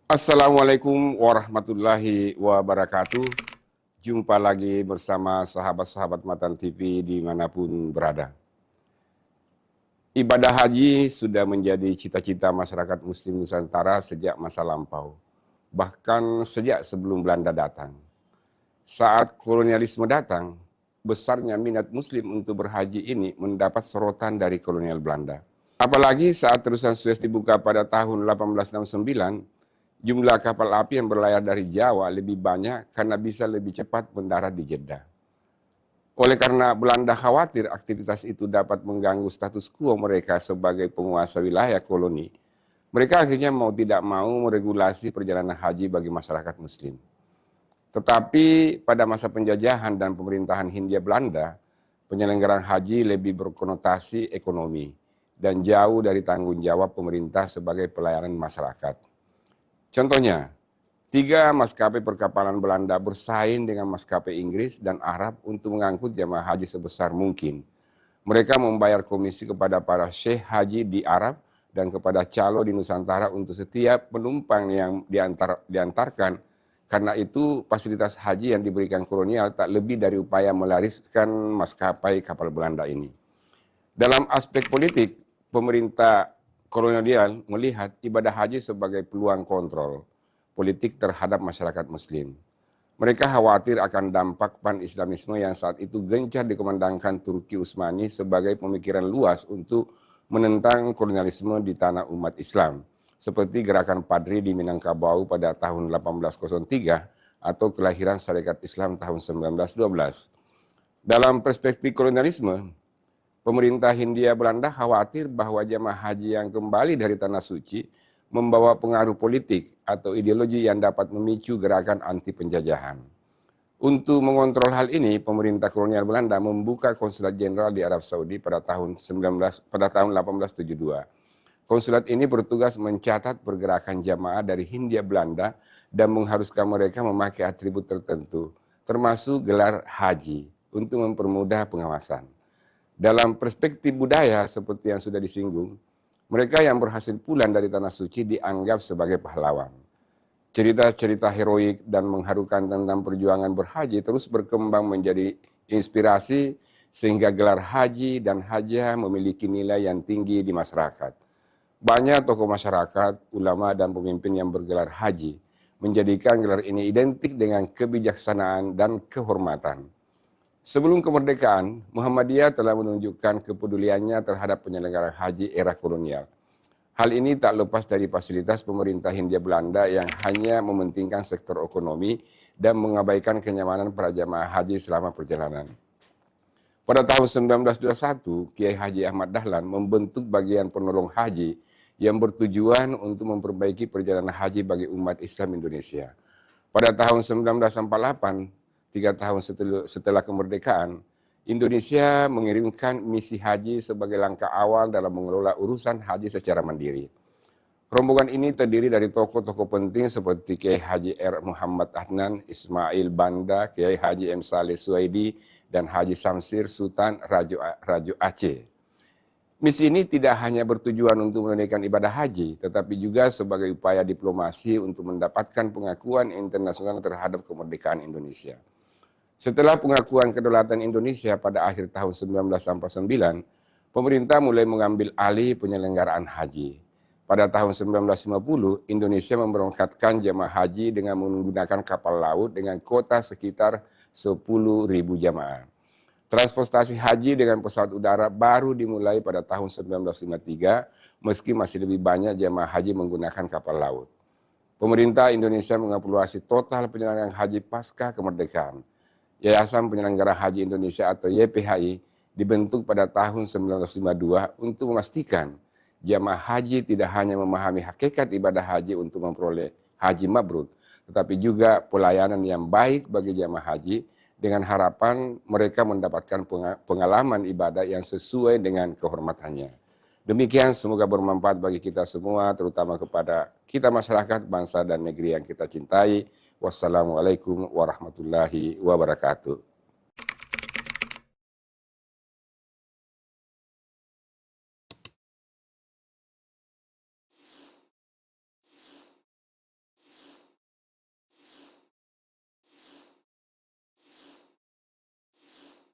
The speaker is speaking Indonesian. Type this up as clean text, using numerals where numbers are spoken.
Assalamualaikum warahmatullahi wabarakatuh. Jumpa lagi bersama sahabat-sahabat Matan TV dimanapun berada. Ibadah haji sudah menjadi cita-cita masyarakat Muslim Nusantara sejak masa lampau, bahkan sejak sebelum Belanda datang. Saat kolonialisme datang, besarnya minat Muslim untuk berhaji ini mendapat sorotan dari kolonial Belanda. Apalagi saat terusan Suez dibuka pada tahun 1869, jumlah kapal api yang berlayar dari Jawa lebih banyak karena bisa lebih cepat mendarat di Jeddah. Oleh karena Belanda khawatir aktivitas itu dapat mengganggu status quo mereka sebagai penguasa wilayah koloni, mereka akhirnya mau tidak mau meregulasi perjalanan haji bagi masyarakat Muslim. Tetapi pada masa penjajahan dan pemerintahan Hindia Belanda, penyelenggaraan haji lebih berkonotasi ekonomi dan jauh dari tanggung jawab pemerintah sebagai pelayanan masyarakat. Contohnya, 3 maskapai perkapalan Belanda bersaing dengan maskapai Inggris dan Arab untuk mengangkut jemaah haji sebesar mungkin. Mereka membayar komisi kepada para syekh haji di Arab dan kepada calo di Nusantara untuk setiap penumpang yang diantarkan. Karena itu fasilitas haji yang diberikan kolonial tak lebih dari upaya melariskan maskapai kapal Belanda ini. Dalam aspek politik, pemerintah kolonial melihat ibadah haji sebagai peluang kontrol politik terhadap masyarakat Muslim. Mereka khawatir akan dampak pan-Islamisme yang saat itu gencar dikomandangkan Turki Utsmani sebagai pemikiran luas untuk menentang kolonialisme di tanah umat Islam, seperti gerakan Padri di Minangkabau pada tahun 1803 atau kelahiran Syarikat Islam tahun 1912. Dalam perspektif kolonialisme, pemerintah Hindia Belanda khawatir bahwa jemaah haji yang kembali dari Tanah Suci membawa pengaruh politik atau ideologi yang dapat memicu gerakan anti penjajahan. Untuk mengontrol hal ini, pemerintah kolonial Belanda membuka konsulat jenderal di Arab Saudi pada tahun 1872. Konsulat ini bertugas mencatat pergerakan jamaah dari Hindia Belanda dan mengharuskan mereka memakai atribut tertentu, termasuk gelar haji, untuk mempermudah pengawasan. Dalam perspektif budaya seperti yang sudah disinggung, mereka yang berhasil pulang dari Tanah Suci dianggap sebagai pahlawan. Cerita-cerita heroik dan mengharukan tentang perjuangan berhaji terus berkembang menjadi inspirasi sehingga gelar haji dan hajah memiliki nilai yang tinggi di masyarakat. Banyak tokoh masyarakat, ulama, dan pemimpin yang bergelar haji menjadikan gelar ini identik dengan kebijaksanaan dan kehormatan. Sebelum kemerdekaan, Muhammadiyah telah menunjukkan kepeduliannya terhadap penyelenggaraan haji era kolonial. Hal ini tak lepas dari fasilitas pemerintah Hindia Belanda yang hanya mementingkan sektor ekonomi dan mengabaikan kenyamanan para jamaah haji selama perjalanan. Pada tahun 1921, Kiai Haji Ahmad Dahlan membentuk bagian penolong haji yang bertujuan untuk memperbaiki perjalanan haji bagi umat Islam Indonesia. Pada tahun 1948, 3 tahun setelah kemerdekaan, Indonesia mengirimkan misi haji sebagai langkah awal dalam mengelola urusan haji secara mandiri. Rombongan ini terdiri dari tokoh-tokoh penting seperti Kiai Haji R. Muhammad Adnan, Ismail Banda, Kiai Haji M. Saleh Suwaidi, dan Haji Samsir Sultan Rajo Aceh. Misi ini tidak hanya bertujuan untuk menunaikan ibadah haji, tetapi juga sebagai upaya diplomasi untuk mendapatkan pengakuan internasional terhadap kemerdekaan Indonesia. Setelah pengakuan kedaulatan Indonesia pada akhir tahun 1949, pemerintah mulai mengambil alih penyelenggaraan haji. Pada tahun 1950, Indonesia memberangkatkan jemaah haji dengan menggunakan kapal laut dengan kuota sekitar 10.000 jemaah. Transportasi haji dengan pesawat udara baru dimulai pada tahun 1953, meski masih lebih banyak jemaah haji menggunakan kapal laut. Pemerintah Indonesia mengevaluasi total penyelenggaraan haji pasca kemerdekaan. Yayasan Penyelenggara Haji Indonesia atau YPHI dibentuk pada tahun 1952 untuk memastikan jamaah haji tidak hanya memahami hakikat ibadah haji untuk memperoleh haji mabrur, tetapi juga pelayanan yang baik bagi jamaah haji dengan harapan mereka mendapatkan pengalaman ibadah yang sesuai dengan kehormatannya. Demikian, semoga bermanfaat bagi kita semua, terutama kepada kita masyarakat, bangsa, dan negeri yang kita cintai. Wassalamualaikum warahmatullahi wabarakatuh.